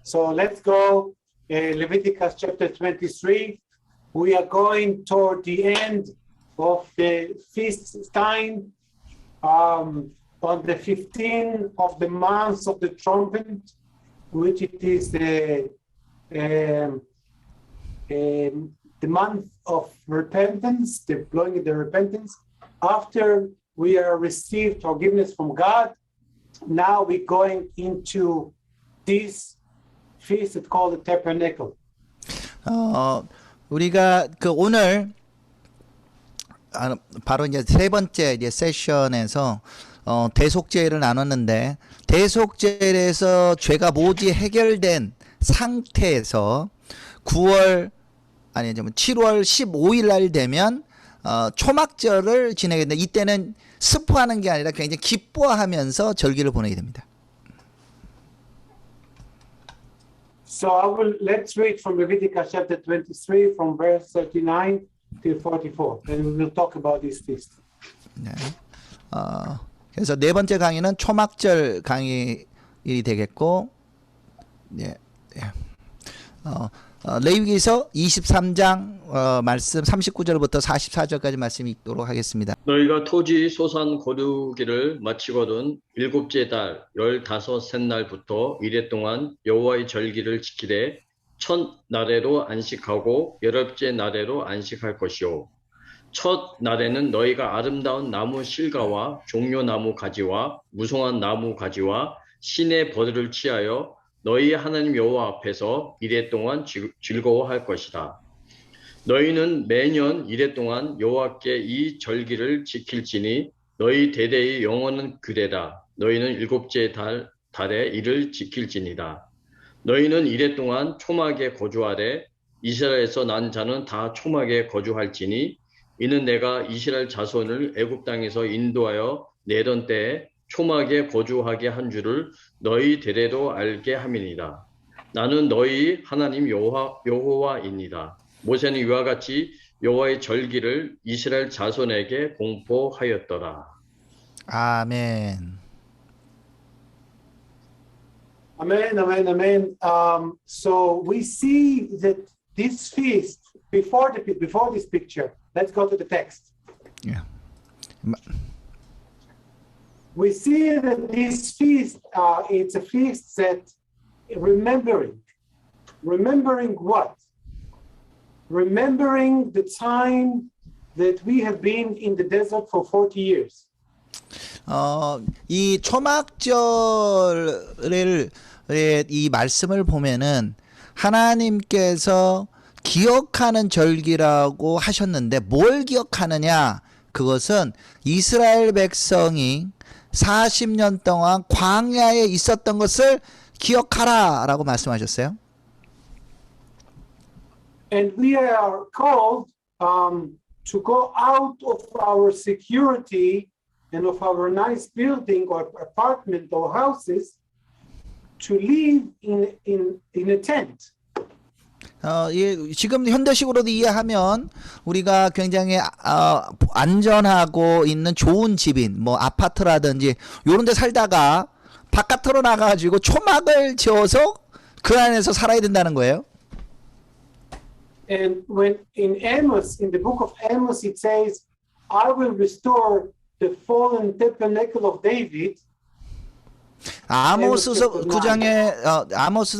So let's go Leviticus chapter 23. We are going toward the end of the feast time on the 15th of the month of the trumpet, which it is the month of repentance, the blowing of the repentance. After we are received forgiveness from God, now we're going into this feast that's called the tabernacle. 우리가 그 오늘 바로 이제 세 번째 이제 세션에서 대속죄를 나눴는데, 대속죄에서 죄가 모두 해결된 상태에서 7월 15일 날 되면 초막절을 지내게 되는데, 이때는 슬퍼하는 게 아니라 굉장히 기뻐하면서 절기를 보내게 됩니다. So let's read from Leviticus chapter 23 from verse 39 to 44, and we will talk about this feast. 네. 그래서 네 번째 강의는 초막절 강의일이 되겠고, 네. 레위기서 23장 말씀 39절부터 44절까지 말씀이 있도록 하겠습니다. 너희가 토지 소산 거두기를 마치거든 일곱째 달 15셋날부터 이래 동안 여호와의 절기를 지키되 첫 날에로 안식하고 열흘째 날에로 안식할 것이요. 첫 날에는 너희가 아름다운 나무 실과와 종려나무 가지와 무성한 나무 가지와 신의 버들을 취하여 너희 하나님 여호와 앞에서 이래 동안 즐거워할 것이다. 너희는 매년 이래 동안 여호와께 이 절기를 지킬지니 너희 대대의 영원한 규례다. 너희는 일곱째 달에 이를 지킬지니다. 너희는 이래 동안 초막에 거주하되 이스라엘에서 난 자는 다 초막에 거주할지니 이는 내가 이스라엘 자손을 애굽 땅에서 인도하여 내던 때에 초막에 거주하게 한 줄을 너희 대대도 알게 함이니라. 나는 너희 하나님 여호와이니라. 모세는 이와 같이 여호와의 절기를 이스라엘 자손에게 공포하였더라. Amen, 아멘. amen, amen. So we see that this feast, before this picture, let's go to the text. Yeah. We see that this feast, it's a feast that remembering what? Remembering the time that we have been in the desert for 40 years. 이 초막절의 이 말씀을 보면은 하나님께서 기억하는 절기라고 하셨는데, 뭘 기억하느냐? 그것은 이스라엘 백성이 40년 동안 광야에 있었던 것을 기억하라라고 말씀하셨어요. And we are called to go out of our security and of our nice building or apartment or houses to live in a tent. 지금 현대식으로도 이해하면 우리가 굉장히 안전하고 있는 좋은 집인 뭐 아파트라든지 이런 데 살다가 바깥으로 나가가지고 초막을 지어서 그 안에서 살아야 된다는 거예요. And when in Amos, in the book of Amos, it says, I will restore the fallen tabernacle of David. 아모스서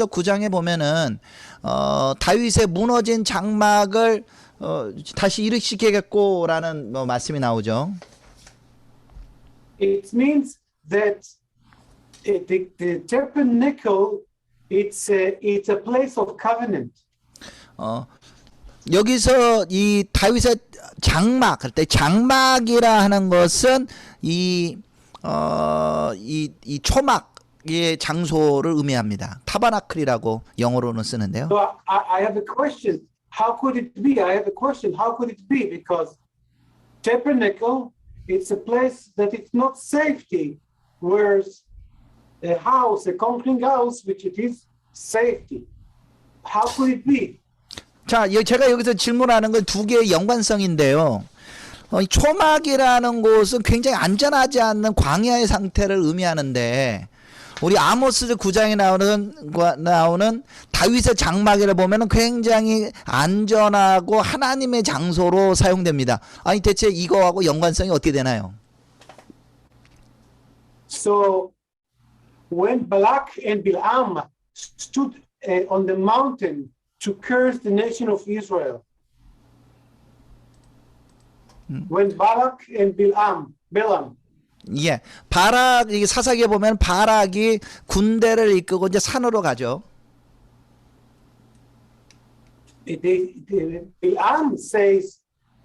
9장에 보면은 다윗의 무너진 장막을 다시 일으키겠고라는 말씀이 나오죠. It means that the tabernacle it's a place of covenant. 여기서 이 다윗의 장막, 할 때 장막이라 하는 것은 이 초막의 장소를 의미합니다. 타바나클이라고 영어로는 쓰는데요. So I have a question. How could it be? I have a question. How could it be? Because tabernacle, it's a place that it's not safety, whereas a house, a concrete house, which it is safety. How could it be? 자, 제가 여기서 질문하는 건 두 개의 연관성인데요. 초막이라는 곳은 굉장히 안전하지 않는 광야의 상태를 의미하는데 우리 아모스 9장에 나오는 다윗의 장막이를 보면은 굉장히 안전하고 하나님의 장소로 사용됩니다. 아니 대체 이거하고 연관성이 어떻게 되나요? So when Balak and Bilam stood on the mountain to curse the nation of Israel, when Balak and Balaam, 예, 바락 이 사사기에 보면 바락이 군대를 이끌고 이제 산으로 가죠. Balaam says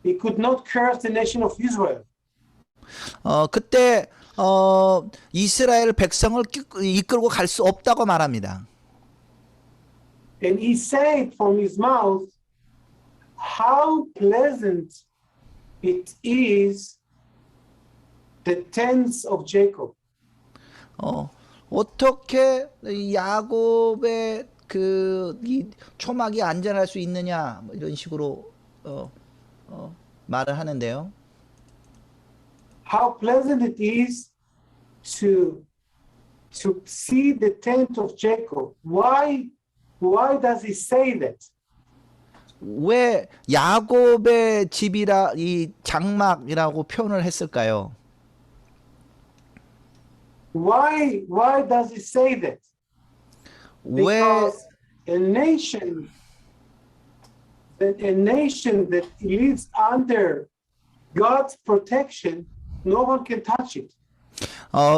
he could not curse the nation of Israel. 그때 이스라엘 백성을 이끌고 갈 수 없다고 말합니다. And he said from his mouth, how pleasant it is the tents of Jacob. 어떻게 야곱의 이 초막이 안전할 수 있느냐 뭐 이런 식으로 말을 하는데요. How pleasant it is to see the tent of Jacob. Why does he say that? 왜 야곱의 집이라 이 장막이라고 표현을 했을까요? Why does he say that? 왜 Because a nation that lives under God's protection, no one can touch it.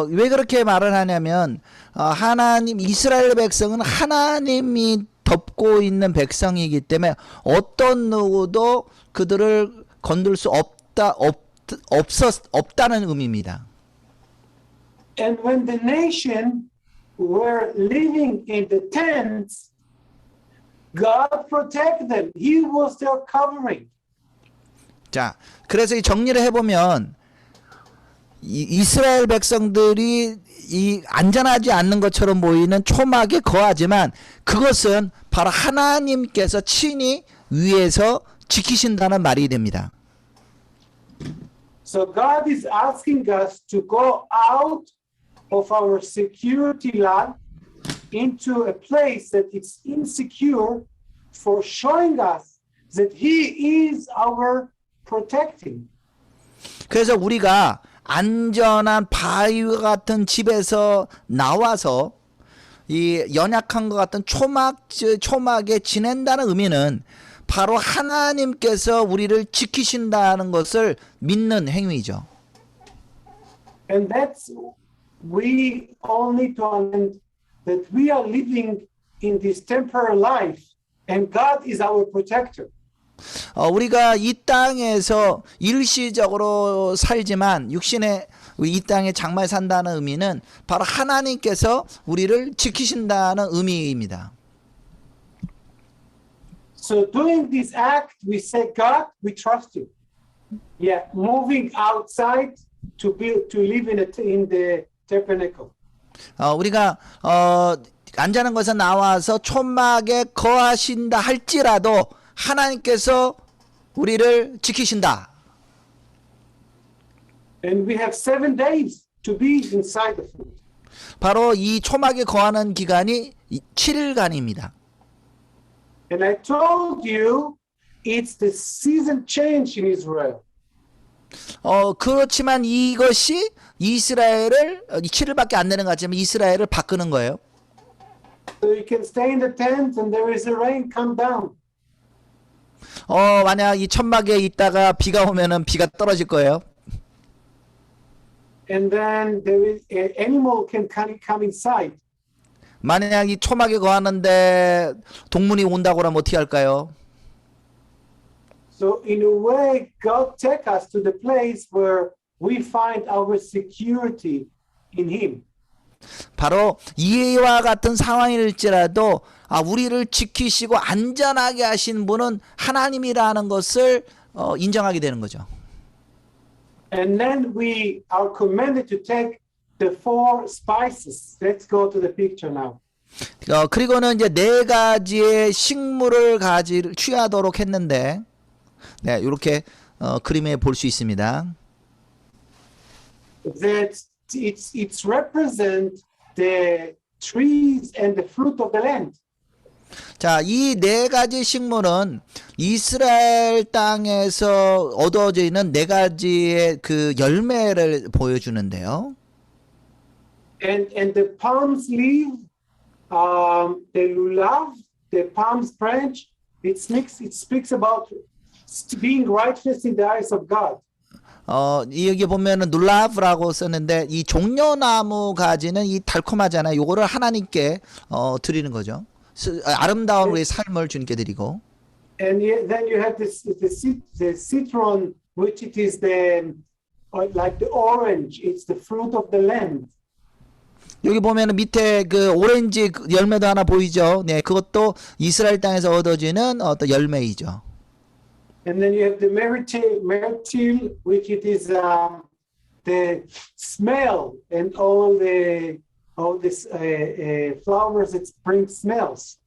왜 그렇게 말을 하냐면 하나님 이스라엘 백성은 하나님이 덮고 있는 백성이기 때문에 어떤 누구도 그들을 건들 수 없다는 의미입니다. And when the nation were living in the tents, God protected them. He was their covering. 자, 그래서 이 정리를 해보면 이스라엘 백성들이 이 안전하지 않는 것처럼 보이는 초막에 거하지만 그것은 바로 하나님께서 친히 위에서 지키신다는 말이 됩니다. So God is asking us to go out of our security lot into a place that is insecure for showing us that He is our protecting. 그래서 우리가 안전한 바위와 같은 집에서 나와서 이 연약한 것 같은 초막에 지낸다는 의미는 바로 하나님께서 우리를 지키신다는 것을 믿는 행위죠. And that's we all need to understand that we are living in this temporary life and God is our protector. 우리가 이 땅에서 일시적으로 살지만 육신의 이 땅에 장말 산다는 의미는 바로 하나님께서 우리를 지키신다는 의미입니다. So doing this act, we say, God, we trust you. Yeah, moving outside to live in the tabernacle. 우리가 안전한 곳에 나와서 초막에 거하신다 할지라도 하나님께서 우리를 지키신다. And we have 7 days to be inside the food. 바로 이 초막에 거하는 기간이 7일간입니다. And I told you it's the season change in Israel. 그렇지만 이것이 이스라엘을 7일밖에 안 되는 것 같지만 이스라엘을 바꾸는 거예요. So you can stay in the tent and there is a rain come down. 만약 이 천막에 있다가 비가 오면은 비가 떨어질 거예요. And then there is an animal can come inside. 만약 이 초막에 거하는데 동물이 온다고 하면 어떻게 할까요? So in a way, God take us to the place where we find our security in Him. 바로 이와 같은 상황일지라도 우리를 지키시고 안전하게 하신 분은 하나님이라는 것을 인정하게 되는 거죠. And then we are commanded to take the 4 spices. Let's go to the picture now. 그리고는 이제 4가지의 식물을 취하도록 했는데, 네, 이렇게 그림에 볼 수 있습니다. That it's represent the trees and the fruit of the land. 자, 이 네 가지 식물은 이스라엘 땅에서 얻어져 있는 네 가지의 그 열매를 보여주는데요. And the palm's leaf, the lulav, the palm's branch, it speaks about being righteous in the eyes of God. 여기 보면은 눌라브라고 썼는데 이 종려나무 가지는 이 달콤하잖아요. 요거를 하나님께 드리는 거죠. 아름다운 우리 삶을 주님께 드리고. And then you have the citron, which it is like the orange. It's the fruit of the land. 여기 보면은 밑에 그 오렌지 열매도 하나 보이죠. 네, 그것도 이스라엘 땅에서 얻어지는 어떤 열매이죠. And then you have the myrtle, which it is the smell and all this flowers that bring smells.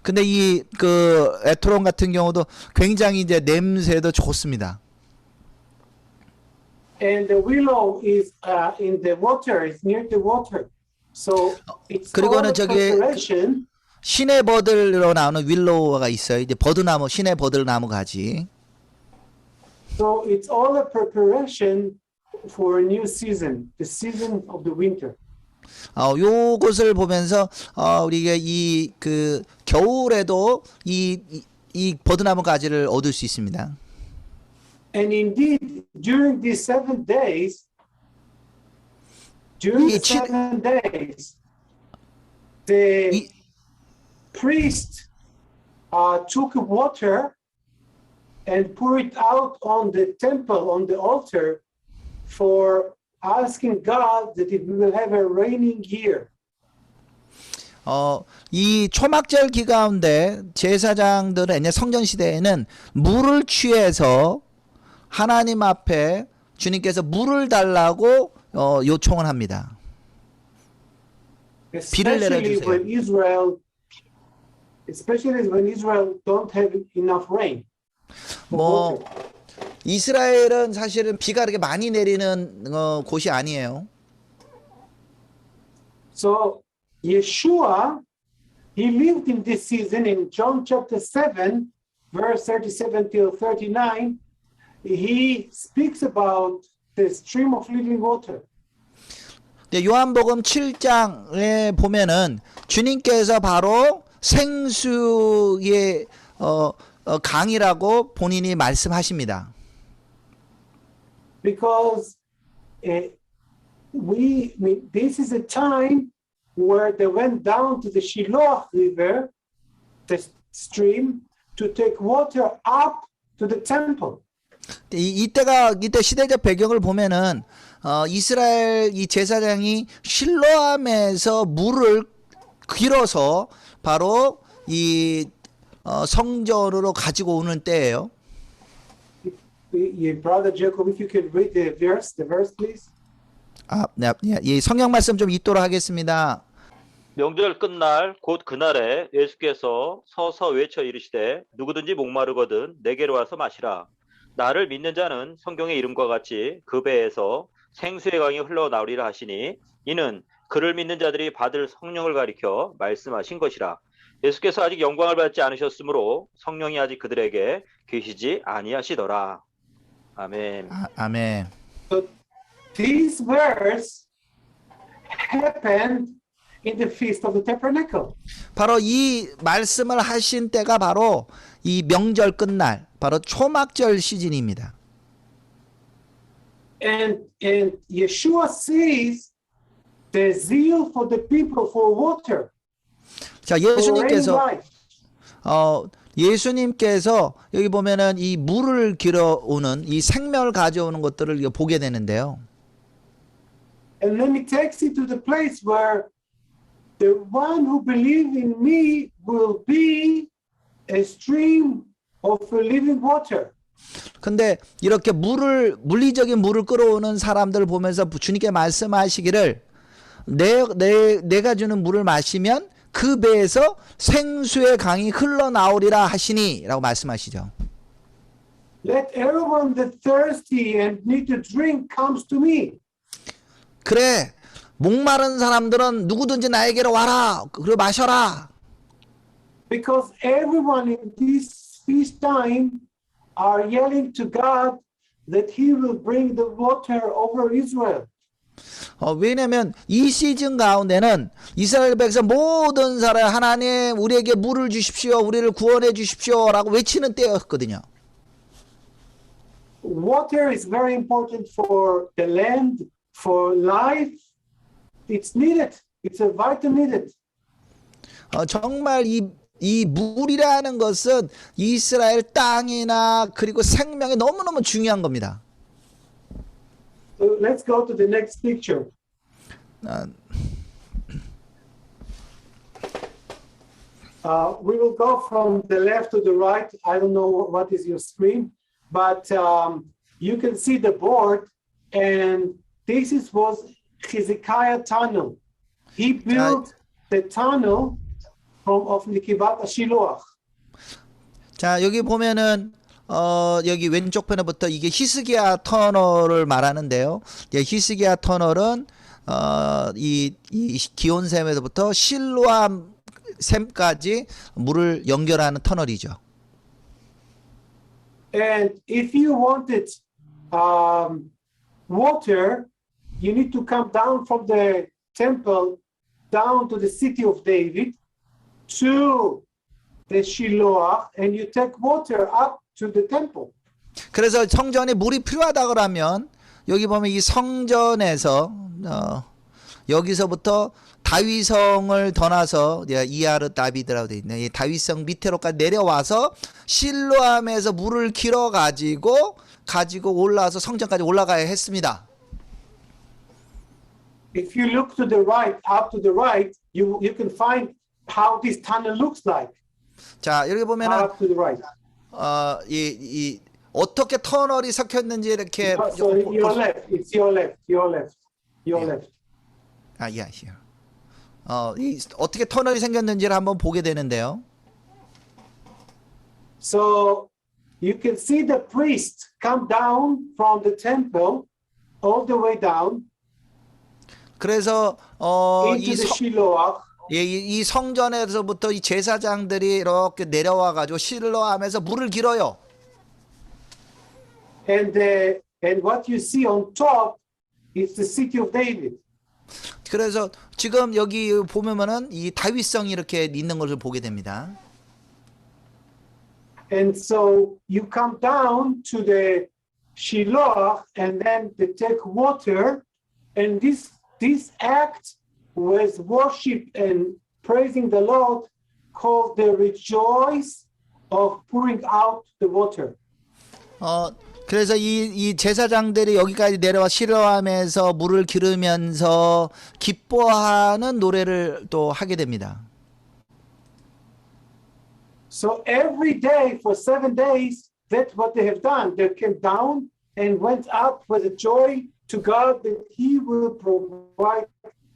근데 이 그 에트론 같은 경우도 굉장히 이제 냄새도 좋습니다. And the willow is in the water, it's near the water. So it's all 그리고는 the 저기 preparation. 시내 버들로 나오는 윌로우가 있어요. 이제 버드나무, 시내 버들나무 가지. So it's all a preparation for a new season, the season of the winter. 요것을 보면서 우리가 이 그 겨울에도 이 버드나무 가지를 얻을 수 있습니다. And indeed, during these 7 days, the priest took water and poured it out on the temple, on the altar, for asking God that it will have a raining year. 이 초막절 기가운데 제사장들은 이제 성전 시대에는 물을 취해서 하나님 앞에 주님께서 물을 달라고 요청을 합니다. 비를 내려주세요. Especially when Israel don't have enough rain. 뭐 이스라엘은 사실은 비가 그렇게 많이 내리는 곳이 아니에요. So Yeshua, he lived in this season in John chapter 7, verse 37 till 39. He speaks about the stream of living water. 요한복음 7장에 보면은 주님께서 바로 생수의 강이라고 본인이 말씀하십니다. Because this is a time where they went down to the Shiloh River, the stream, to take water up to the temple. 이때 시대적 배경을 보면은 이스라엘 이 제사장이 실로암에서 물을 길어서 바로 이 성전으로 가지고 오는 때예요. Brother Jacob, if you could read the verse, please. 이 성경 말씀 좀 읽도록 하겠습니다. 명절 끝날 곧 그날에 예수께서 서서 외쳐 이르시되 누구든지 목마르거든 내게로 와서 마시라. 나를 믿는 자는 성경의 이름과 같이 그 배에서 생수의 강이 흘러나오리라 하시니 이는 그를 믿는 자들이 받을 성령을 가리켜 말씀하신 것이라. 예수께서 아직 영광을 받지 않으셨으므로 성령이 아직 그들에게 계시지 아니하시더라. 아멘. 아멘. So these verse happened in the feast of the tabernacle. 바로 이 말씀을 하신 때가 바로 이 명절 끝날 바로 초막절 시즌입니다. And Yeshua sees the zeal for the people for water. 자, 예수님께서 여기 보면은 이 물을 길어오는 이 생명을 가져오는 것들을 보게 되는데요. And then he takes it to the place where the one who believes in me will be a stream of living water. 근데 이렇게 물리적인 물을 끌어오는 사람들을 보면서 주님께 말씀하시기를 내가 주는 물을 마시면 그 배에서 생수의 강이 흘러나오리라 하시니 라고 말씀하시죠. Let everyone that thirsty and need to drink comes to me. 그래, 목마른 사람들은 누구든지 나에게로 와라. 그리고 마셔라. Because everyone in this feast time are yelling to God that He will bring the water over Israel. 왜냐면 이 시즌 가운데는 이스라엘 백성 모든 사람 하나님 우리에게 물을 주십시오. 우리를 구원해 주십시오. 라고 외치는 때였거든요. Water is very important for the land, for life. It's needed. It's a vital needed. 정말 이 물이라는 것은 이스라엘 땅이나 그리고 생명에 너무너무 중요한 겁니다. So let's go to the next picture. We will go from the left to the right. I don't know what is your screen, but you can see the board, and this was Hezekiah tunnel. He built the tunnel of Nikivat Shiloach. 자, 여기 보면은 여기 왼쪽 편에부터 이게 히스기야 터널을 말하는데요. 히스기야 터널은 이 기온샘에서부터 실로암 샘까지 물을 연결하는 터널이죠. And if you wanted water, you need to come down from the temple down to the city of David to the Shiloah, and you take water up to the temple. 그래서 성전에 물이 필요하다 그러면 여기 보면 이 성전에서 여기서부터 다윗성을 떠나서 이아르 다비드라고 되어 있는 이 다윗성 밑으로까지 내려와서 실로암에서 물을 길어 가지고 올라와서 성전까지 올라가야 했습니다. If you look to the right, up to the right, you can find how this tunnel looks like. 자, 여기 보면은 Up to the right. 이 어떻게 터널이 섞였는지 이렇게 So your left, it's your left, your left, your left. 이 어떻게 터널이 생겼는지를 한번 보게 되는데요. So you can see the priest come down from the temple all the way down 그래서 into the Shiloah. 이 성전에서부터 이 제사장들이 이렇게 내려와 가지고 실로암에서 물을 길어요. And what you see on top is the city of David. 그래서 지금 여기 보면은 이 다윗성이 이렇게 있는 것을 보게 됩니다. And so you come down to the Shiloah and then they take water, and this act was worship and praising the Lord, called the rejoice of pouring out the water. 그래서 이 제사장들이 여기까지 내려와 실로암에서 물을 기르면서 기뻐하는 노래를 또 하게 됩니다. So every day for 7 days, that's what they have done. They came down and went up with a joy to God that He will provide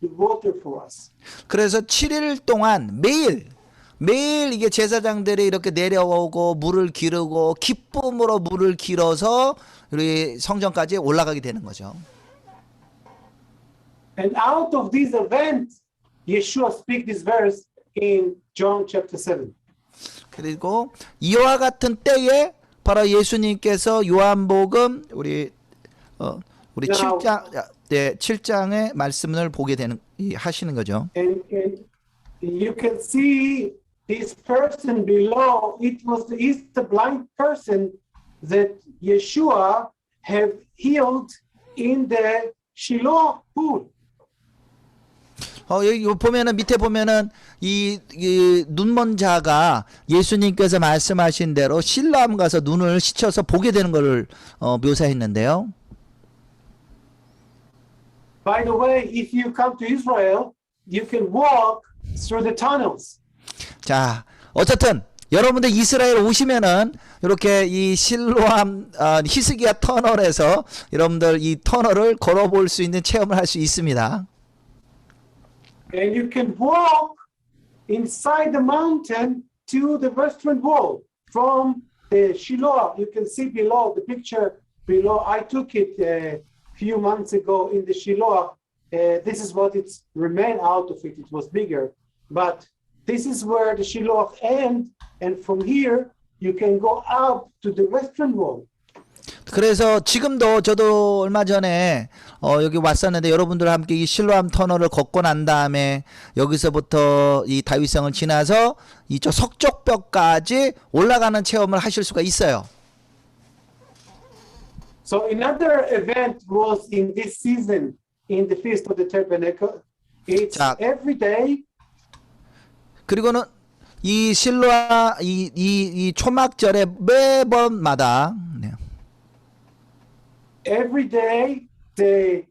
the water for us. 그래서 7일 동안 매일 이게 제사장들이 이렇게 내려오고 물을 기르고 기쁨으로 물을 길어서 우리 성전까지 올라가게 되는 거죠. And out of this event, Yeshua speaks this verse in John chapter 7. 그리고 이와 같은 때에 바로 예수님께서 요한복음 우리 7장의 말씀을 보게 되는 하시는 거죠. And you can see this person below. Is the blind person that Yeshua have healed in the Shiloh pool. 여기 보면은 밑에 보면은 이 눈먼 자가 예수님께서 말씀하신 대로 실로암 가서 눈을 씻어서 보게 되는 것을 묘사했는데요. By the way, if you come to Israel, you can walk through the tunnels. 자, 어쨌든 여러분들 이스라엘 오시면은 이렇게 이 실로암 히스기야 터널에서 여러분들 이 터널을 걸어볼 수 있는 체험을 할 수 있습니다. And you can walk inside the mountain to the western wall from the Shiloh. You can see below the picture below. I took it a few months ago in the Shiloh, this is what it's remained out of it. It was bigger, but this is where the Shiloh end, and from here you can go up to the western wall. 그래서 지금도 저도 얼마 전에 여기 왔었는데 여러분들과 함께 이 실로암 터널을 걷고 난 다음에 여기서부터 이 다윗성을 지나서 이쪽 석족벽까지 올라가는 체험을 하실 수가 있어요. So another event was in this season in the Feast of the Tabernacle. It's 자, every day. 그리고는 이 실로아 이 초막절에 매번마다 네. Every day, the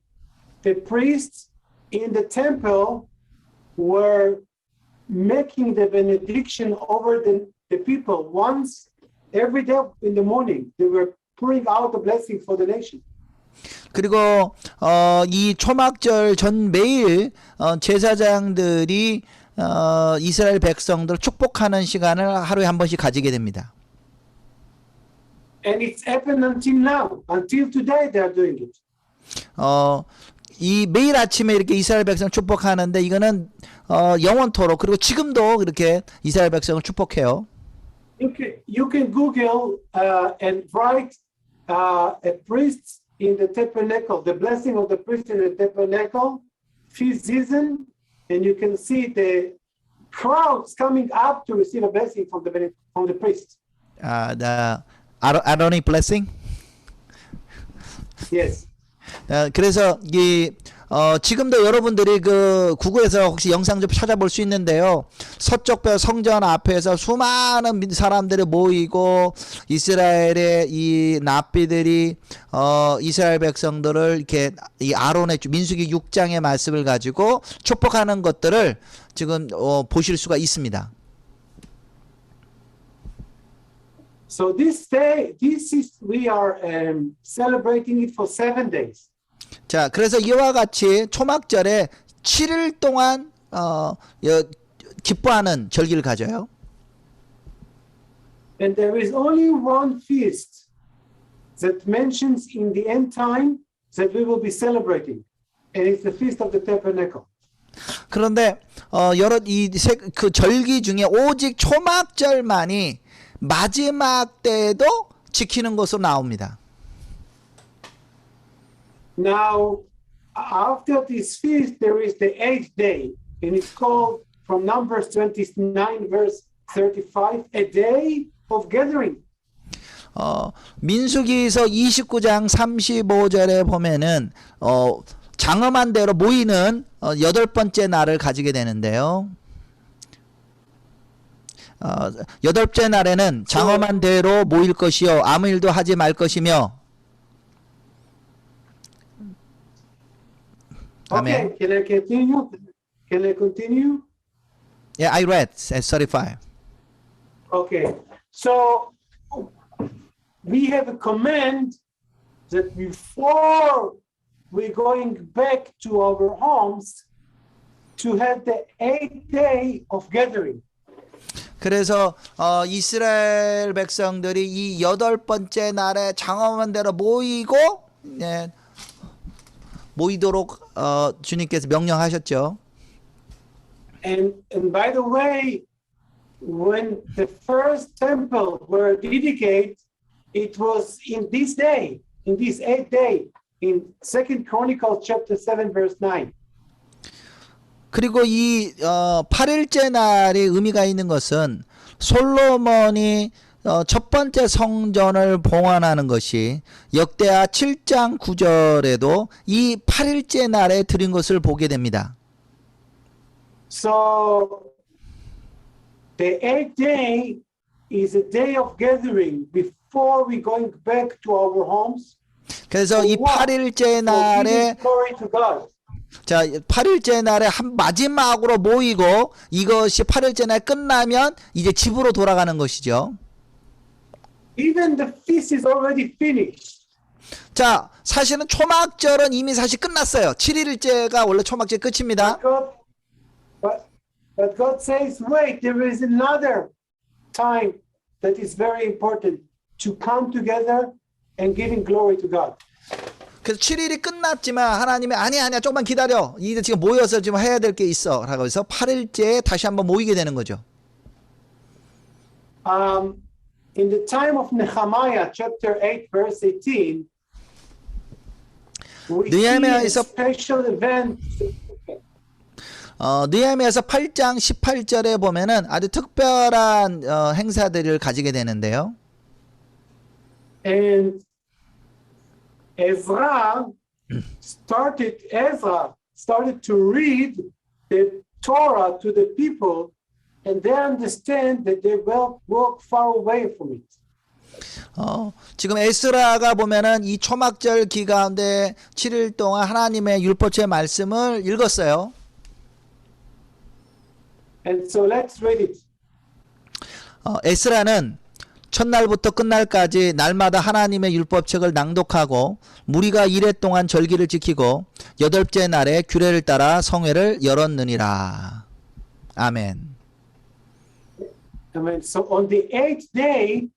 priests in the temple were making the benediction over the people. Once every day in the morning, they were pouring out a blessing for the nation. 그리고 이 초막절 전 매일 제사장들이 이스라엘 백성들 축복하는 시간을 하루에 한 번씩 가지게 됩니다. And it's happened until now. Until today, they are doing it. 이 매일 아침에 이렇게 이스라엘 백성 축복하는데 이거는 영원토록 그리고 지금도 그렇게 이스라엘 백성을 축복해요. You can Google and write a priest in the tabernacle, the blessing of the priest in the tabernacle, feast season, and you can see the crowds coming up to receive a blessing from the priest. The Aaronic blessing. Yes. 그래서 이 지금도 여러분들이 그 구글에서 혹시 영상 좀 찾아볼 수 있는데요. 서쪽벽 성전 앞에서 수많은 사람들이 모이고 이스라엘의 이 납비들이 이스라엘 백성들을 이렇게 이 아론의 민수기 6장의 말씀을 가지고 축복하는 것들을 지금 보실 수가 있습니다. So this day, we are celebrating it for 7 days. 자, 그래서 이와 같이 초막절에 7일 동안 기뻐하는 절기를 가져요. And there is only one feast that mentions in the end time that we will be celebrating, and it's the Feast of the Tabernacle. 그런데 여러 그 절기 중에 오직 초막절만이 마지막 때에도 지키는 것으로 나옵니다. Now, after this feast, there is the 8th day, and it's called from Numbers 29, verse 35, a day of gathering. 민수기서 29장 35절에 보면은 장엄한 대로 모이는 8번째 날을 가지게 되는데요. 8째 날에는 장엄한 대로 모일 것이요 아무 일도 하지 말 것이며. Okay, can I continue? Can I continue? Yeah, I read at 35. Okay, so we have a command that before we're going back to our homes to have the 8th day of gathering. 그래서 이스라엘 백성들이 이 8번째 날에 장엄한 대로 모이고 모이도록 주님께서 명령하셨죠. And by the way, when the first temple were dedicated, it was in this day, in this 8th day, in 2nd Chronicles chapter 7, verse 9. 그리고 이 8일째 날의 의미가 있는 것은 솔로몬이 첫 번째 성전을 봉헌하는 것이 역대하 7장 9절에도 이 8일째 날에 드린 것을 보게 됩니다. So the 8th day is a day of gathering before we going back to our homes. 그래서 이 8일째 날에 glory to God. 자, 8일째 날에 마지막으로 모이고 이것이 8일째 날 끝나면 이제 집으로 돌아가는 것이죠. Even the feast is already finished. 자, 사실은 초막절은 이미 사실 끝났어요. 7일째가 원래 초막절 끝입니다. But God says, wait, there is another time that is very important to come together and giving glory to God. 그래서 7일이 끝났지만 하나님이 아니야 조금만 기다려. 이제 지금 모여서 지금 해야 될 게 있어. 라고 해서 8일째에 다시 한번 모이게 되는 거죠. In the time of Nehemiah, chapter 8, verse 18, we see a 느헤미야에서 special event. 느헤미야서 8장 18절에 보면은 아주 특별한 행사들을 가지게 되는데요. And Ezra started to read the Torah to the people, and they understand that they will walk far away from it. 지금 에스라가 보면은 이 초막절 기간에 7일 동안 하나님의 율법의 말씀을 읽었어요. And so let's read it. 에스라는 첫날부터 끝날까지 날마다 하나님의 율법책을 낭독하고 무리가 이래 동안 절기를 지키고 여덟째 날에 규례를 따라 성회를 열었느니라. 아멘. Amen. So on the 8th day,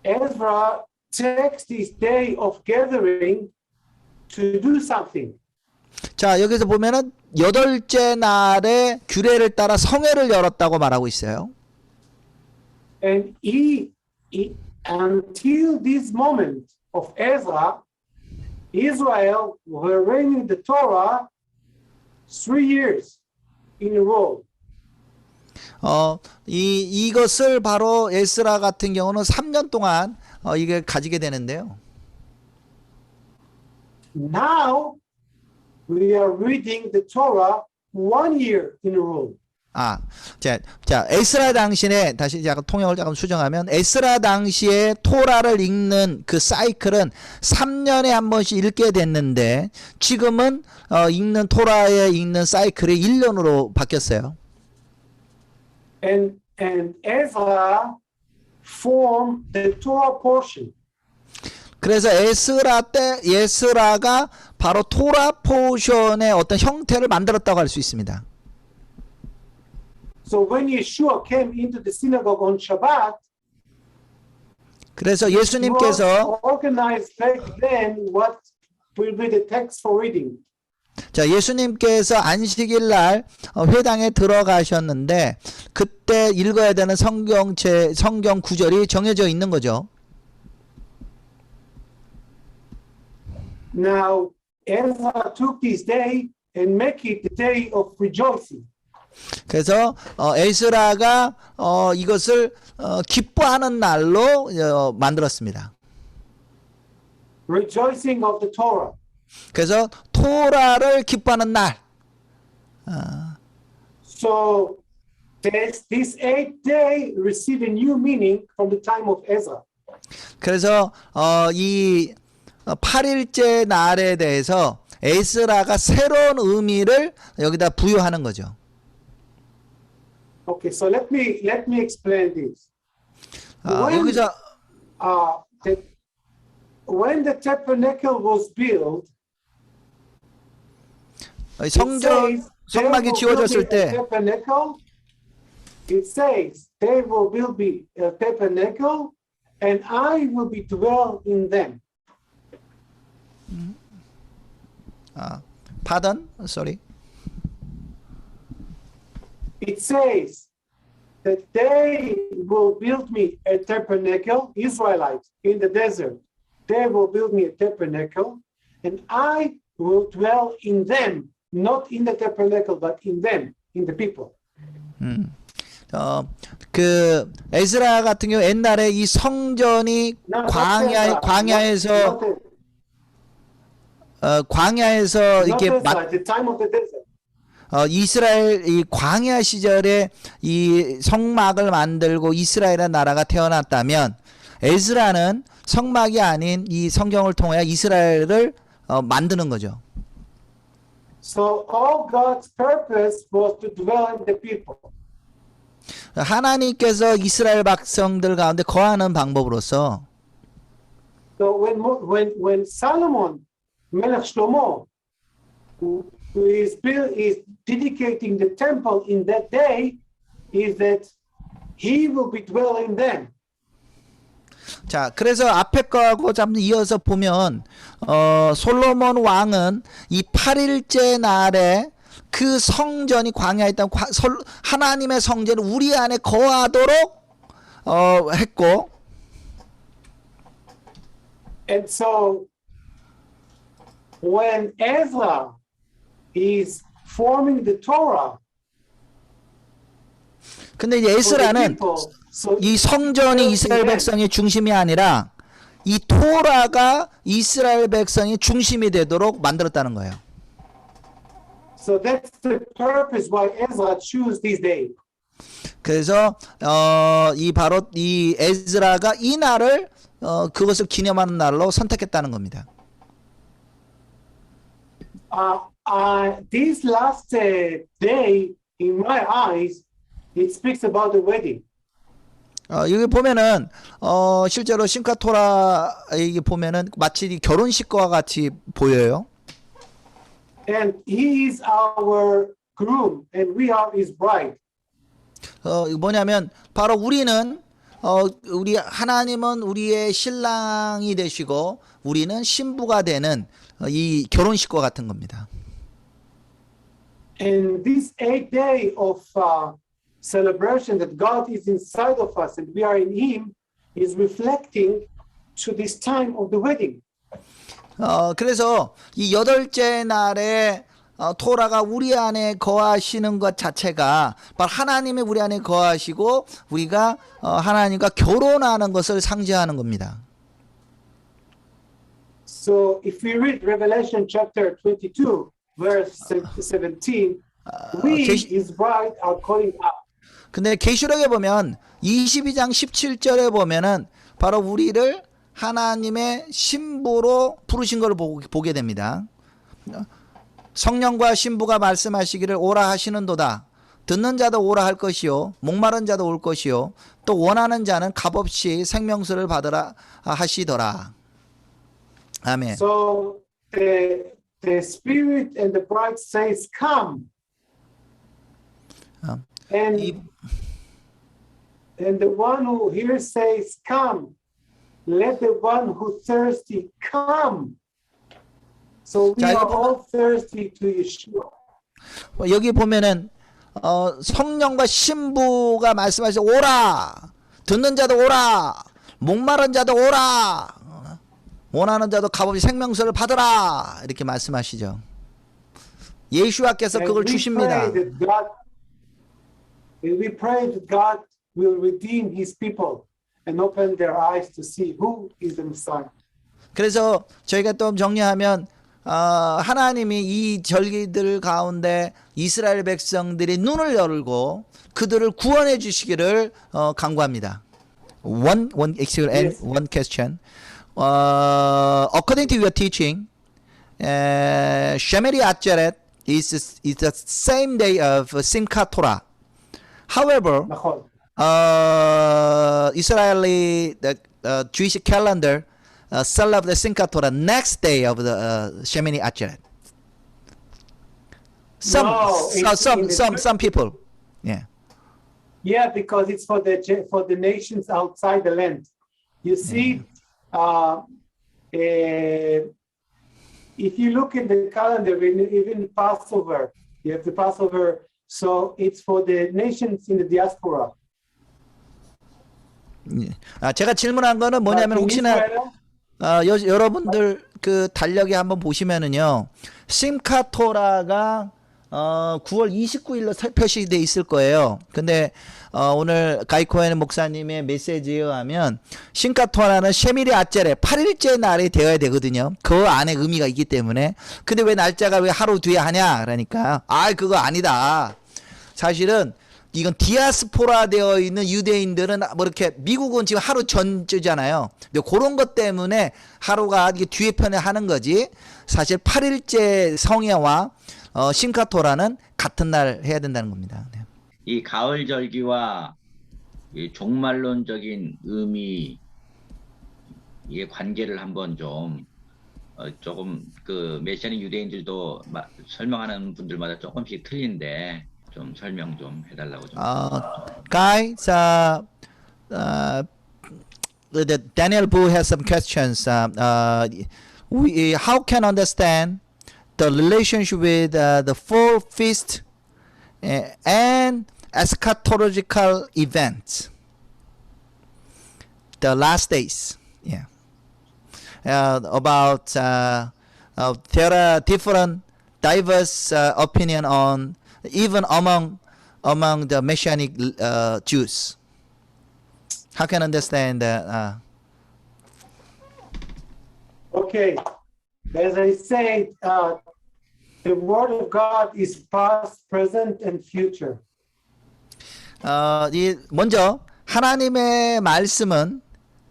Ezra takes this day of gathering to do something. 자, 여기서 보면은 여덟째 날에 규례를 따라 성회를 열었다고 말하고 있어요. And until this moment of Ezra, Israel were reading the Torah 3 years in a row. 이것을 바로 에스라 같은 경우는 3년 동안 이게 가지게 되는데요. Now we are reading the Torah 1 year in a row. 자, 에스라 당시에 다시 약간 통역을 조금 수정하면 에스라 당시에 토라를 읽는 그 사이클은 3년에 한 번씩 읽게 됐는데 지금은 읽는 토라에 읽는 사이클이 1년으로 바뀌었어요. And Ezra formed the Torah portion. 그래서 에스라가 바로 토라 포션의 어떤 형태를 만들었다고 할 수 있습니다. So when Yeshua came into the synagogue on Shabbat, 그래서 it was 예수님께서 organized back then what will be the text for reading. 자, 예수님께서 안식일 날 회당에 들어가셨는데 그때 읽어야 되는 성경 구절이 정해져 있는 거죠. Now Ezra took this day and make it the day of rejoicing. 그래서 에스라가 이것을 기뻐하는 날로 만들었습니다. Rejoicing of the Torah. 그래서 토라를 기뻐하는 날. So this 8th day received a new meaning from the time of Ezra. 그래서 이 8일째 날에 대해서 에스라가 새로운 의미를 여기다 부여하는 거죠. Okay, so let me explain this. 여기서 When the tabernacle was built, 성전 성막이 지어졌을 때 it says they will build me a tabernacle and I will be dwell in them. Pardon? Sorry. It says that they will build me a tabernacle, Israelites in the desert. They will build me a tabernacle and I will dwell in them, not in the tabernacle, but in them, in the people. 그 에스라 같은 경우 옛날에 이 성전이 광야에서 이렇게 the time of the desert. 이스라엘 이 광야 시절에 이 성막을 만들고 이스라엘의 나라가 태어났다면 에스라는 성막이 아닌 이 성경을 통해 이스라엘을 만드는 거죠. So all God's purpose was to dwell in the people. 하나님께서 이스라엘 백성들 가운데 거하는 방법으로서 So when Solomon, Melech Shlomo, who is dedicating the temple in that day, is that he will be dwelling them. 자, 그래서 앞에 거하고 좀 이어서 보면 솔로몬 왕은 이 8일째 날에 그 성전이 광야에 있던 하나님의 성전이 우리 안에 거하도록 했고, And so when Ezra is forming the Torah 근데 이제 for the 에스라는 people, so 이 성전이 이스라엘 백성의 중심이 아니라 이 토라가 이스라엘 백성의 중심이 되도록 만들었다는 거예요. so that's the purpose why Ezra choose this day. 그래서 이 바로 이 에스라가 이 날을 그것을 기념하는 날로 선택했다는 겁니다. This last day, in my eyes, it speaks about the wedding. 여기 보면은 실제로 심카토라 여기 보면은 마치 이 결혼식과 같이 보여요. And he is our groom, and we are his bride. 뭐냐면 바로 우리는 우리 하나님은 우리의 신랑이 되시고 우리는 신부가 되는 이 결혼식과 같은 겁니다. And this 8th day of celebration that God is inside of us and we are in Him is reflecting to this time of the wedding. 그래서 이 8째 날에 토라가 우리 안에 거하시는 것 자체가 바로 하나님이 우리 안에 거하시고 우리가 하나님과 결혼하는 것을 상징하는 겁니다. So if we read Revelation chapter 22 verse 17, we his bride are calling out. 근데 계시록에 보면 22장 17절에 보면은 바로 우리를 하나님의 신부로 부르신 걸 보게 됩니다. 성령과 신부가 말씀하시기를 오라 하시는도다. 듣는 자도 오라 할 것이요 목마른 자도 올 것이요 또 원하는 자는 값없이 생명수를 받으라 하시더라. 아멘. So the Spirit and the bride says, "Come," and the one who hears says, "Come." Let the one who thirsty come. So we are all thirsty to Yeshua. 여기 보면은 성령과 신부가 말씀하시죠. 오라. 듣는 자도 오라. 목마른 자도 오라. 원하는 자도 값없이 생명수를 받으라. 이렇게 말씀하시죠. 예수와께서 그걸 주십니다. We pray that God will redeem His people and open their eyes to see who is the Messiah. 그래서 저희가 또 정리하면 하나님이 이 절기들 가운데 이스라엘 백성들의 눈을 열고 그들을 구원해 주시기를 간구합니다. One question. According to your teaching, Shemini Atzeret is the same day of Simchat Torah. However, Israeli Jewish calendar celebrate the Simchat Torah next day of the Shemini Atzeret. Some people, yeah. Yeah, because it's for the nations outside the land. You see, if you look in the calendar, even Passover, you have the Passover. So it's for the nations in the diaspora. 제가 질문한 거는 뭐냐면 혹시나 여러분들 그 달력에 한번 보시면은요. 심카토라가 9월 29일로 표시돼 있을 거예요. 근데 오늘 가이코엔 목사님의 메시지에 의하면 심카토라는 셰미리 아젤의 8일째 날이 되어야 되거든요. 그 안에 의미가 있기 때문에. 근데 왜 날짜가 왜 하루 뒤에 하냐? 그러니까 그거 아니다. 사실은 이건 디아스포라 되어 있는 유대인들은 뭐 이렇게 미국은 지금 하루 전주잖아요. 근데 그런 것 때문에 하루가 이게 뒤에 편에 하는 거지. 사실 8일째 성회와 심카토라는 같은 날 해야 된다는 겁니다. 네. 이 가을 절기와 이 종말론적인 의미 이 관계를 한번 좀 조금 그 메시아닉 유대인들도 설명하는 분들마다 조금씩 틀린데 좀 설명 좀 해달라고 좀. Guys, Daniel Boo has some questions. We how can understand the relationship with the four feast and eschatological events, the last days? Yeah. About there are different, diverse opinion on even among the Messianic Jews. How can understand that? Okay, as I said, the word of God is past, present, and future. 먼저 하나님의 말씀은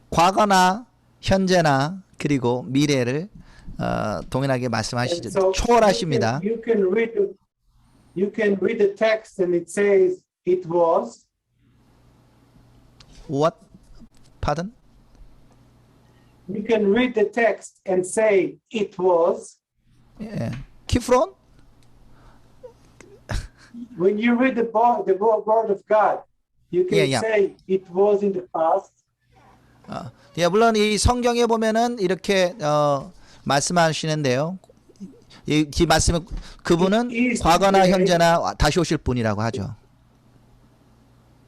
과거나 현재나 그리고 미래를 동일하게 And 말씀하시죠. so 초월하십니다. you can read the text and it says it was. What? Pardon? You can read the text and say it was. 예. 키프론? When you read the word of God, you can Yeah. say it was in the past. 예, 물론 이 성경에 보면은 이렇게 말씀하시는데요. 이 말씀은 그분은 과거나 현재나 다시 오실 분이라고 하죠.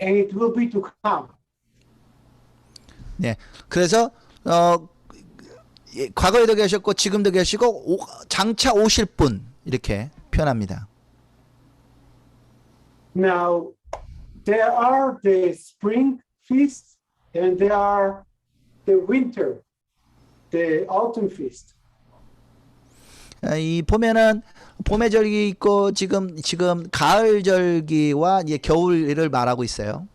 And it will be to come. 네, 그래서 과거에도 계셨고 지금도 계시고 장차 오실 분 이렇게 표현합니다. Now, there are the spring feasts and there are the winter, the autumn feast. 이 보면은 봄의 절기 있고 지금 가을 절기와 이제 겨울을 말하고 있어요.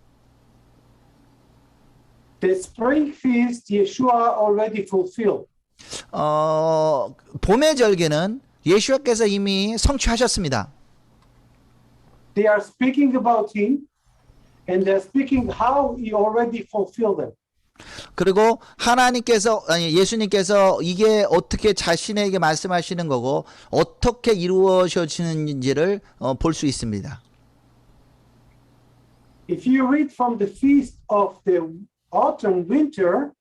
The spring feast, Yeshua already fulfilled. 봄의 절기는 예수께서 이미 성취하셨습니다. They are speaking about him and they're speaking how he already fulfilled them. 그리고 예수님께서 이게 어떻게 자신에게 말씀하시는 거고 어떻게 이루어지는지를 볼 수 있습니다. If you read from the feast of the autumn winter,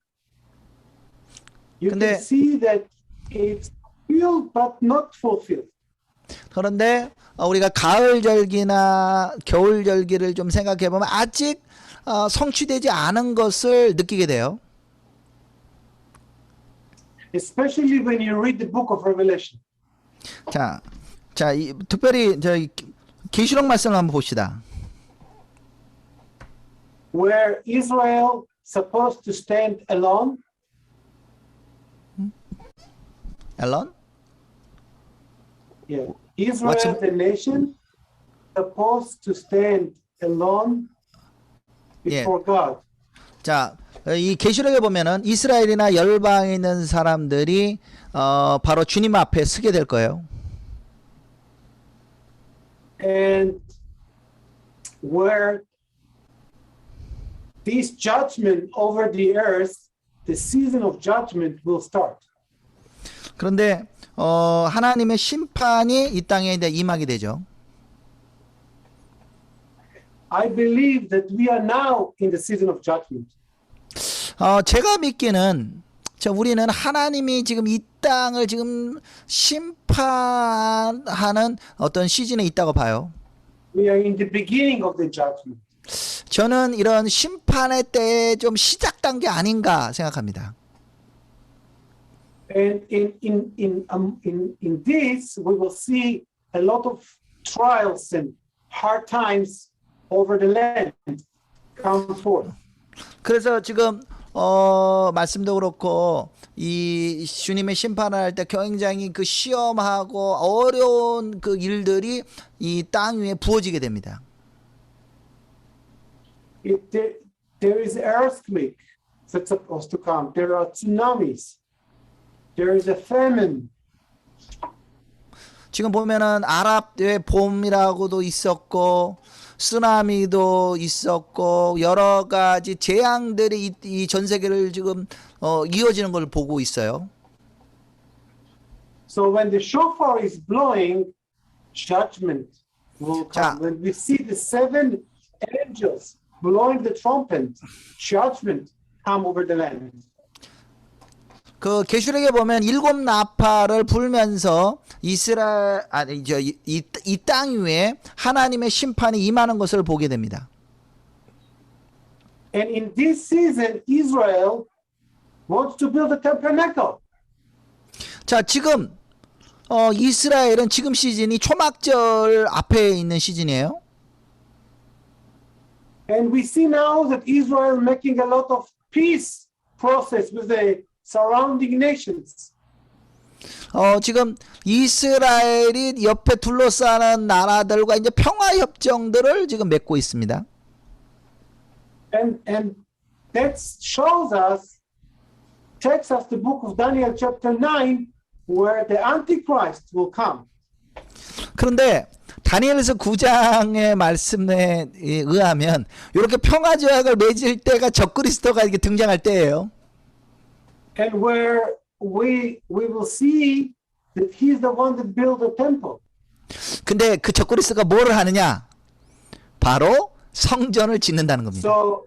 you 근데- can see that it's fulfilled but not fulfilled. 그런데 우리가 가을 절기나 겨울 절기를 좀 생각해 보면 아직 성취되지 않은 것을 느끼게 돼요. Especially when you read the book of Revelation. 자, 특별히 계시록 말씀을 한번 봅시다. Where Israel supposed to stand alone, 앨런? yeah, Israel, the nation, supposed to stand alone before God. 자, 이 계시록에 보면은 이스라엘이나 열방에 있는 사람들이 바로 주님 앞에 서게 될 거예요. And where this judgment over the earth, the season of judgment will start. 그런데 하나님의 심판이 이 땅에 이제 임하게 되죠. I believe that we are now in the season of judgment. 제가 믿기는 우리는 하나님이 지금 이 땅을 지금 심판하는 어떤 시즌에 있다고 봐요. We are in the beginning of the judgment. 저는 이런 심판의 때에 좀 시작 단계 아닌가 생각합니다. And in this, we will see a lot of trials and hard times over the land come forth. 그래서 지금 말씀도 그렇고 이 주님의 심판을 할 때 굉장히 그 시험하고 어려운 그 일들이 이 땅 위에 부어지게 됩니다. There is earthquake that's supposed to come. There are tsunamis. There is a famine. 지금 보면은 아랍의 봄이라고도 있었고 쓰나미도 있었고 여러 가지 재앙들이 이 전 세계를 지금 이어지는 걸 보고 있어요. So when the shofar is blowing, judgment will 자. come. When we see the seven angels blowing the trumpet, judgment come over the land. 그 계시록에 보면 7 나팔을 불면서 이스라엘 아니 이 땅 위에 하나님의 심판이 임하는 것을 보게 됩니다. And in this season, Israel wants to build a tabernacle. 자, 지금 이스라엘은 지금 시즌이 초막절 앞에 있는 시즌이에요. And we see now that Israel making a lot of peace process with the surrounding nations. 지금 이스라엘이 옆에 둘러싸는 나라들과 이제 평화 협정들을 지금 맺고 있습니다. And that shows us, takes us the book of Daniel chapter 9, where the Antichrist will come. 그런데 다니엘서 9장의 말씀에 의하면 이렇게 평화 조약을 맺을 때가 적그리스도가 이렇게 등장할 때예요. And where we will see that he is the one that built the temple. 근데 그 적그리스도가 뭐를 하느냐? 바로 성전을 짓는다는 겁니다. So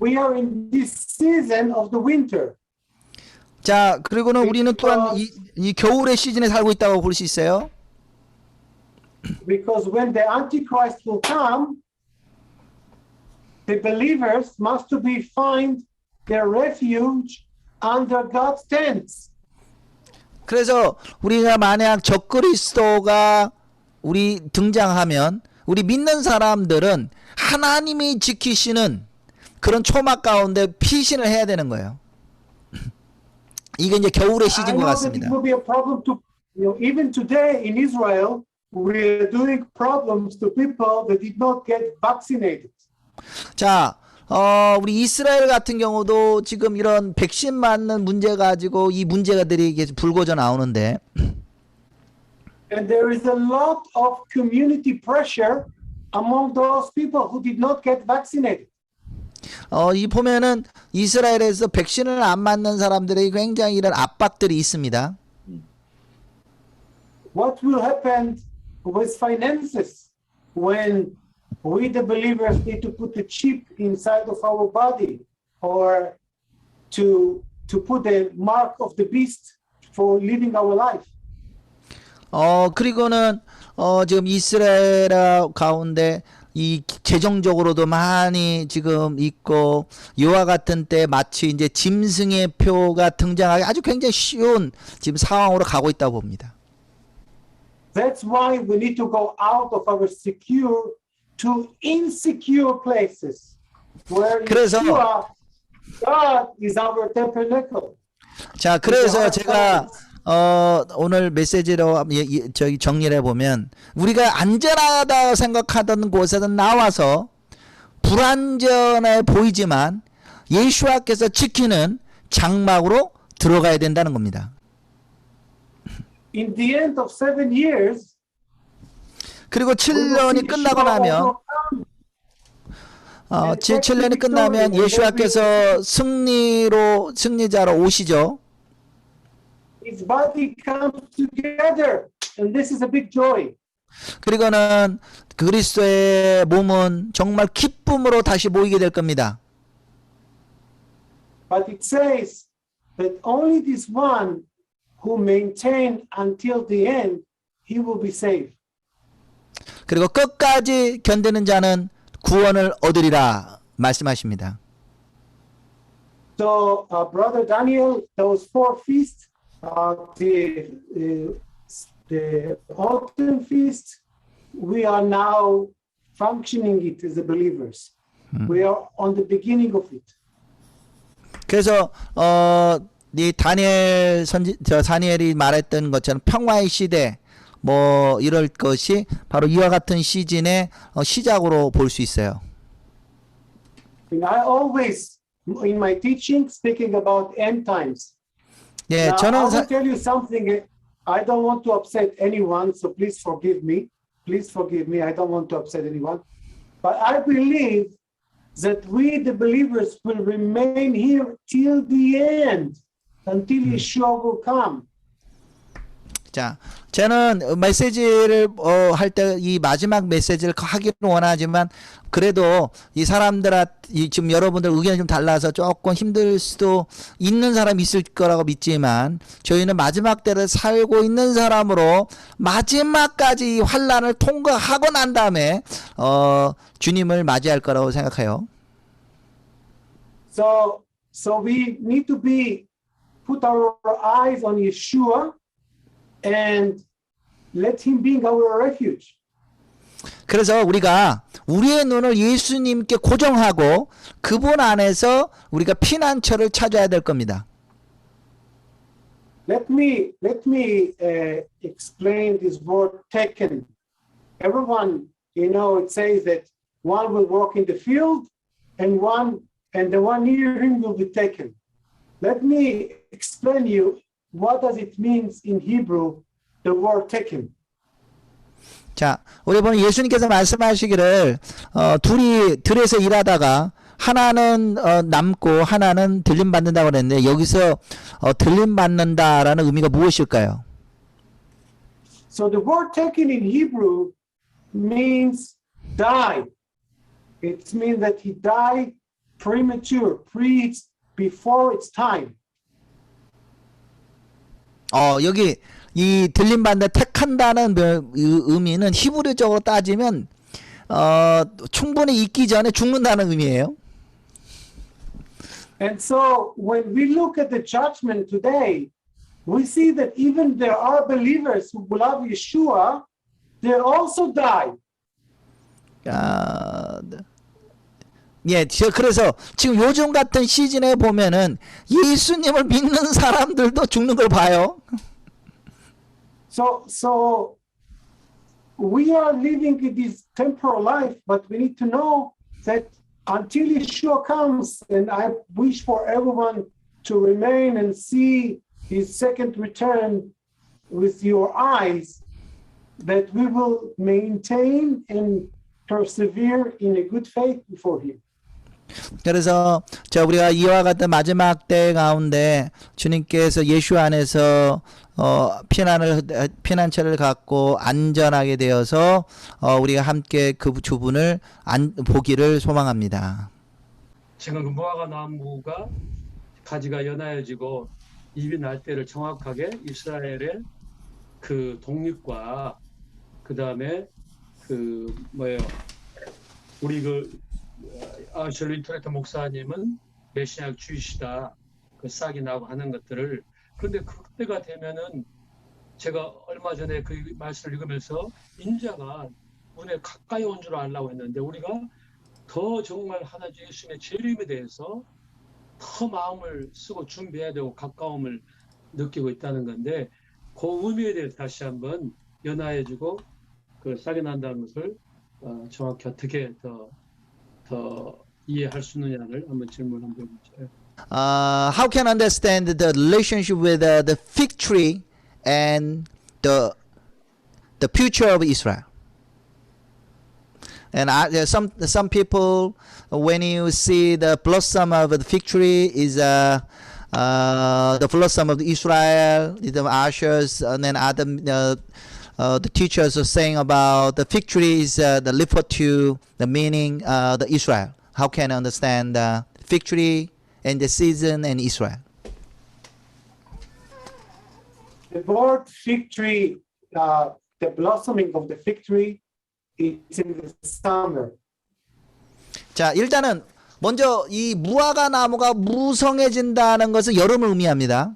we are in this season of the winter. 자, 그리고는 우리는 또한 이 겨울의 시즌에 살고 있다고 볼 수 있어요. Because when the Antichrist will come, the believers must to be find their refuge under God's tents. 그래서 우리가 만약 적그리스도가 우리 등장하면 우리 믿는 사람들은 하나님이 지키시는 그런 초막 가운데 피신을 해야 되는 거예요. 이게 이제 겨울의 시즌 것 같습니다. I know that it will be a problem to, even today in Israel, we are doing problems to people that did not get vaccinated. 자, 우리 이스라엘 같은 경우도 지금 이런 백신 맞는 문제 가지고 이 문제가들이 계속 불거져 나오는데. And there is a lot of community pressure among those people who did not get vaccinated. 이 보면은 이스라엘에서 백신을 안 맞는 사람들에게 굉장히 이런 압박들이 있습니다. What will happen with finances when we the believers need to put the chip inside of our body or to put the mark of the beast for living our life? 그리고는 지금 이스라엘 가운데 이 재정적으로도 많이 지금 있고 이와 같은 때 마치 이제 짐승의 표가 등장하기 아주 굉장히 쉬운 지금 상황으로 가고 있다고 봅니다. That's why we need to go out of our secure to insecure places where Yeshua, God is our tabernacle. 자, 그래서 제가 오늘 메시지로 저기 정리를 해보면 우리가 안전하다 생각하던 곳에서 나와서 불안전해 보이지만 예수와께서 지키는 장막으로 들어가야 된다는 겁니다. In the end of 7 years, 그리고 7년이 끝나고 나면 7년이 끝나면 예수와께서 승리자로 오시죠. His body comes together, and this is a big joy. 그리고는 그리스도의 몸은 정말 기쁨으로 다시 모이게 될 겁니다. But it says that only this one who maintain until the end, he will be saved. 그리고 끝까지 견디는 자는 구원을 얻으리라 말씀하십니다. So, Brother Daniel, those 4 feasts, the autumn feast, we are now functioning it as a believers. We are on the beginning of it. 그래서 이 다니엘이 말했던 것처럼 평화의 시대 뭐 이럴 것이 바로 이와 같은 시즌의 시작으로 볼 수 있어요. And I always in my teaching speaking about end times. 예, Now, I 저는 will tell you something. I don't want to upset anyone, so please forgive me. Please forgive me. I don't want to upset anyone. But I believe that we, the believers, will remain here till the end, until Yeshua will come. 자, 저는 메시지를 할 때 이 마지막 메시지를 하기를 원하지만 그래도 이 사람들한테 지금 여러분들 의견이 좀 달라서 조금 힘들 수도 있는 사람이 있을 거라고 믿지만 저희는 마지막 때를 살고 있는 사람으로 마지막까지 이 환란을 통과하고 난 다음에 주님을 맞이할 거라고 생각해요. So we need to put our eyes on Yeshua and let him be our refuge. 그래서 우리가 우리의 눈을 예수님께 고정하고 그분 안에서 우리가 피난처를 찾아야 될 겁니다. Let me explain this word taken. Everyone, it says that one will walk in the field and the one near him will be taken. Let me explain you what does it means in Hebrew, the word taken. 자, 우리 보면 예수님께서 말씀하시기를 둘이 들에서 일하다가 하나는 남고 하나는 들림받는다고 그랬는데 여기서 들림받는다라는 의미가 무엇일까요? So the word taken in Hebrew means die. It means that he died premature, before its time. 여기 이 들림받는 택한다는 의미는 히브리적으로 따지면 충분히 있기 전에 죽는다는 의미예요. And so when we look at the judgment today, we see that even there are believers who love Yeshua, they also die. 예, 그래서 지금 요즘 같은 시즌에 보면은 예수님을 믿는 사람들도 죽는 걸 봐요. So we are living in this temporal life, but we need to know that until Yeshua comes, and I wish for everyone to remain and see his second return with your eyes, that we will maintain and persevere in a good faith before him. 그래서 우리가 이와 같은 마지막 때 가운데 주님께서 예수 안에서 피난처를 갖고 안전하게 되어서 우리가 함께 그 주분을 보기를 소망합니다. 지금 그 무화과 나무가 가지가 연하여지고 잎이 날 때를 정확하게 이스라엘의 그 독립과 그 다음에 우리 아셜리 트레터 목사님은 메시아적 주이시다, 그 싹이 나고 하는 것들을. 그런데 그때가 되면은 제가 얼마 전에 그 말씀을 읽으면서 인자가 문에 가까이 온 줄 알라고 했는데 우리가 더 정말 하나님 예수님의 재림에 대해서 더 마음을 쓰고 준비해야 되고 가까움을 느끼고 있다는 건데 그 의미에 대해서 다시 한번 연하해지고 그 싹이 난다는 것을 정확히 어떻게 더 이해할 수 있느냐를 한번 질문 한번 해보죠. How can I understand the relationship with the fig tree and the future of Israel? And some people, when you see the blossom of the fig tree, is the blossom of Israel, the ashes, and then other the teachers are saying about the fig tree is the refer to the meaning the Israel. How can I understand the fig tree and the season and Israel? The word fig tree, the blossoming of the fig tree, is in the summer. 자, 일단은 먼저 이 무화과 나무가 무성해진다는 것은 여름을 의미합니다.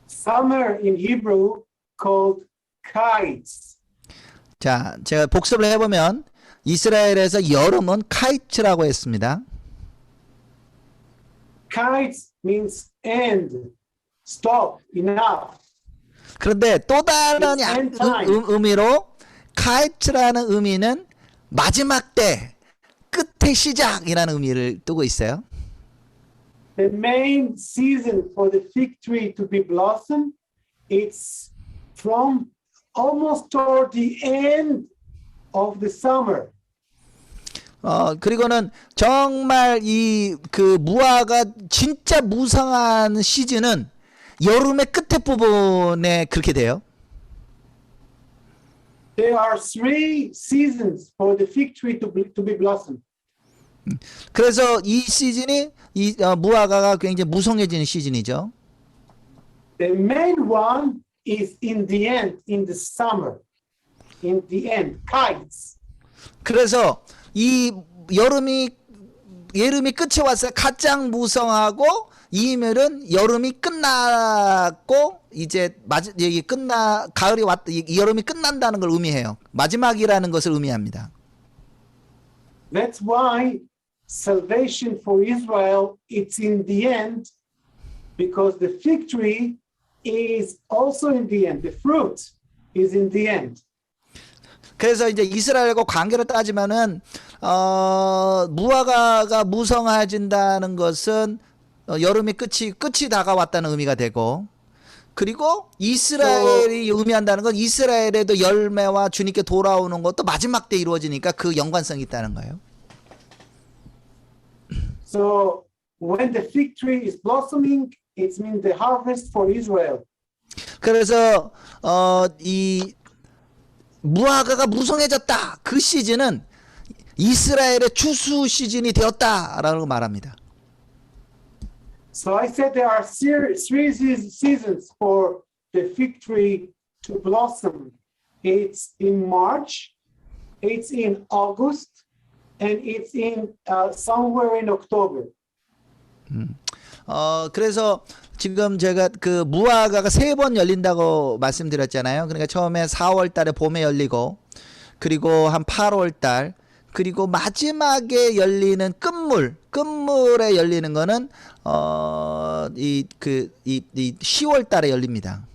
Summer in Hebrew called kites. 자, 제가 복습을 해보면 이스라엘에서 여름은 카이츠라고 했습니다. Kites means end, stop, enough. 그런데 또 다른 It's end time. 의미로 카이츠라는 의미는 마지막 때, 끝의 시작이라는 의미를 두고 있어요. The main season for the fig tree to be blossom, it's from almost toward the end of the summer. 그리고는 정말 그 무화과 진짜 무성한 시즌은 여름의 끝에 밑에 부분에 그렇게 돼요. There are 3 seasons for the fig tree to be blossomed. 그래서 이 시즌이 무화과가 굉장히 무성해지는 시즌이죠. The main one is in the end, in the summer. In the end, kites. 그래서 이 여름이 끝이 왔어요. 가장 무성하고 이면은 여름이 끝났고 이제 가을이 여름이 끝난다는 걸 의미해요. 마지막이라는 것을 의미합니다. That's why salvation for Israel, it's in the end, because the fig tree is also in the end. The fruit is in the end. 그래서 이제 이스라엘과 관계를 따지면은 무화과가 무성해진다는 것은 여름이 끝이 다가왔다는 의미가 되고, 그리고 이스라엘이 의미한다는 건 이스라엘에도 열매와 주님께 돌아오는 것도 마지막 때 이루어지니까 그 연관성이 있다는 거예요. So when the fig tree is blossoming, it means the harvest for Israel. 그래서 이 무화과가 무성해졌다. 그 시즌은 이스라엘의 추수 시즌이 되었다라는 걸 말합니다. So I said there are 3 seasons for the fig tree to blossom. It's in March, it's in August, and it's in somewhere in October. 그래서 지금 제가 그 무화과가 3번 열린다고 말씀드렸잖아요. 그러니까 처음에 4월 달에 봄에 열리고, 그리고 한 8월 달, 그리고 마지막에 열리는 끝물에 열리는 거는 10월 달에 열립니다.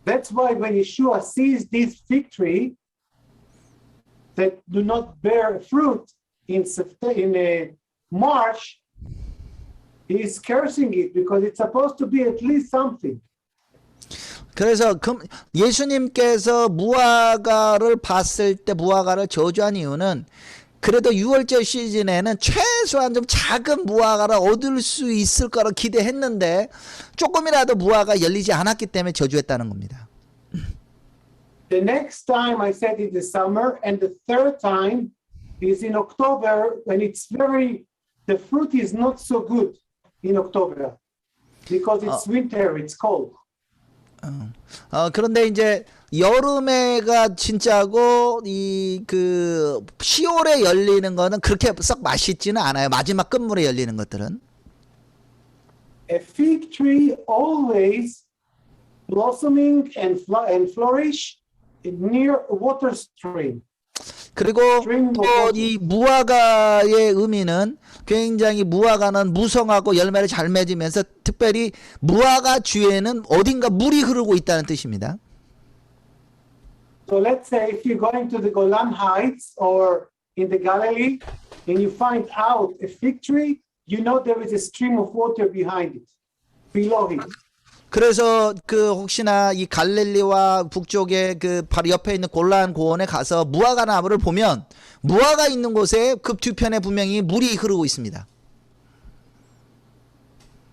That's why when Yeshua sees this fig tree that do not bear fruit in March, he is cursing it because it's supposed to be at least something. 그래서 예수님께서 무화과를 봤을 때 무화과를 저주한 이유는, 그래도 6월절 시즌에는 최소한 좀 작은 무화과를 얻을 수 있을 거라 기대했는데 조금이라도 무화과가 열리지 않았기 때문에 저주했다는 겁니다. The next time I said in the summer, and the third time is in October when the fruit is not so good in October because it's winter, it's cold. 그런데 이제 여름에가 진짜고 그 10월에 열리는 거는 그렇게 썩 맛있지는 않아요. 마지막 끝물에 열리는 것들은. A fig tree always blossoming and flourish near a water stream. 그리고 또 이 무화과의 의미는 굉장히 무화과는 무성하고 열매를 잘 맺으면서 특별히 무화과 주에는 어딘가 물이 흐르고 있다는 뜻입니다. So let's say if you're going to the Golan Heights or in the Galilee and you find out a fig tree, you know there is a stream of water behind it, below it. 그래서 혹시나 이 갈릴리와 북쪽에 바로 옆에 있는 골란 고원에 가서 무화과 나무를 보면 무화과 있는 곳에 그 뒤편에 분명히 물이 흐르고 있습니다.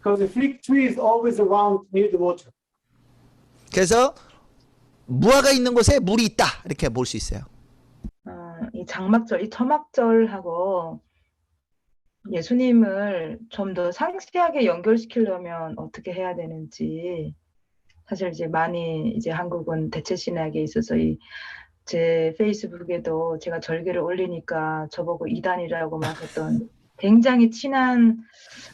Because the fig tree is always around near the water. 그래서 무화과 있는 곳에 물이 있다 이렇게 볼 수 있어요. 이 장막절, 이 초막절하고 예수님을 좀 더 상세하게 연결시키려면 어떻게 해야 되는지, 사실 이제 많이 이제 한국은 대체 신학에 있어서 제 페이스북에도 제가 절기를 올리니까 저보고 이단이라고 막 했던 굉장히 친한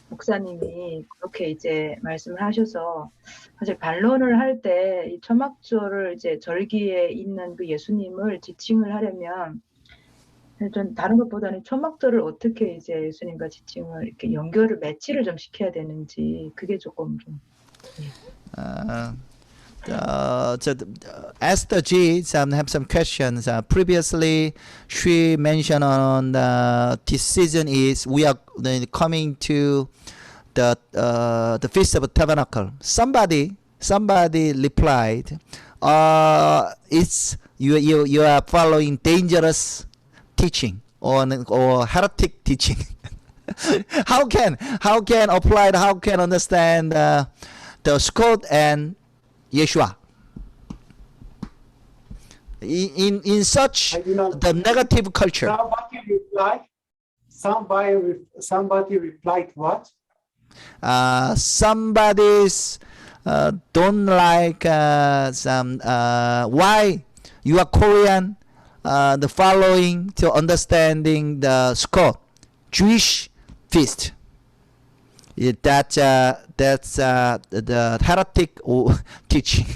목사님이 그렇게 이제 말씀을 하셔서, 사실 반론을 할 때 이 초막절을 이제 절기에 있는 그 예수님을 지칭을 하려면 좀 다른 것보다는 초막절을 어떻게 이제 예수님과 지칭을 이렇게 연결을 매치를 좀 시켜야 되는지, 그게 조금 좀. Esther G have some questions. Previously, she mentioned on this season is we are coming to the Feast of Tabernacle. Somebody replied, it's you are following dangerous teaching or heretic teaching. How can apply it? How can understand the the Sukkot and Yeshua. In such I do not. the negative culture. Somebody replied what? Somebody's don't like some why you are Korean the following to understanding the Sukkot Jewish feast. That's the heretic teaching.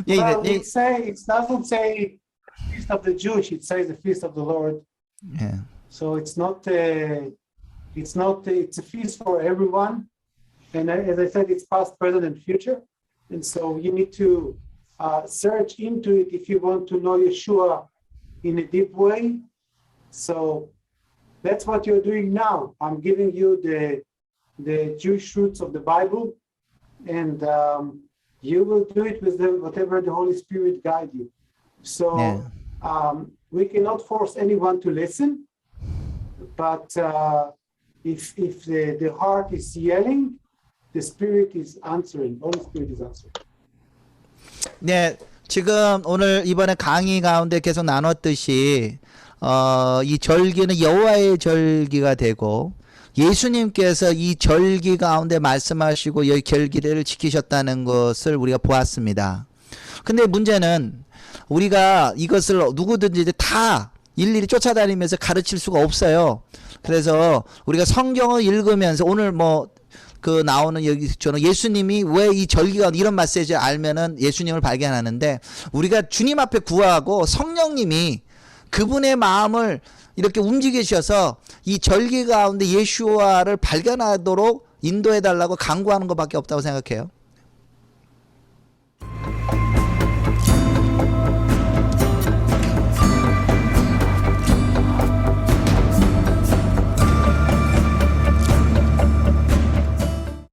Well, it doesn't say feast of the Jewish. It says the feast of the Lord. Yeah. So it's a feast for everyone. And as I said, it's past, present, and future. And so you need to search into it if you want to know Yeshua in a deep way. So that's what you're doing now. I'm giving you the Jewish roots of the Bible, and you will do it with whatever the Holy Spirit guide you. So we cannot force anyone to listen, but if the heart is yelling, the Spirit is answering. Holy Spirit is answering. 네, 지금 오늘 이번에 강의 가운데 계속 나눴듯이 이 절기는 여호와의 절기가 되고 예수님께서 이 절기 가운데 말씀하시고 이 절기를 지키셨다는 것을 우리가 보았습니다. 근데 문제는 우리가 이것을 누구든지 다 일일이 쫓아다니면서 가르칠 수가 없어요. 그래서 우리가 성경을 읽으면서 오늘 뭐 그 나오는 여기 저는 예수님이 왜 이 절기가 이런 메시지를 알면은 예수님을 발견하는데 우리가 주님 앞에 구하고 성령님이 그분의 마음을 이렇게 움직이셔서 이 절기 가운데 예수와를 발견하도록 인도해 달라고 간구하는 것밖에 없다고 생각해요.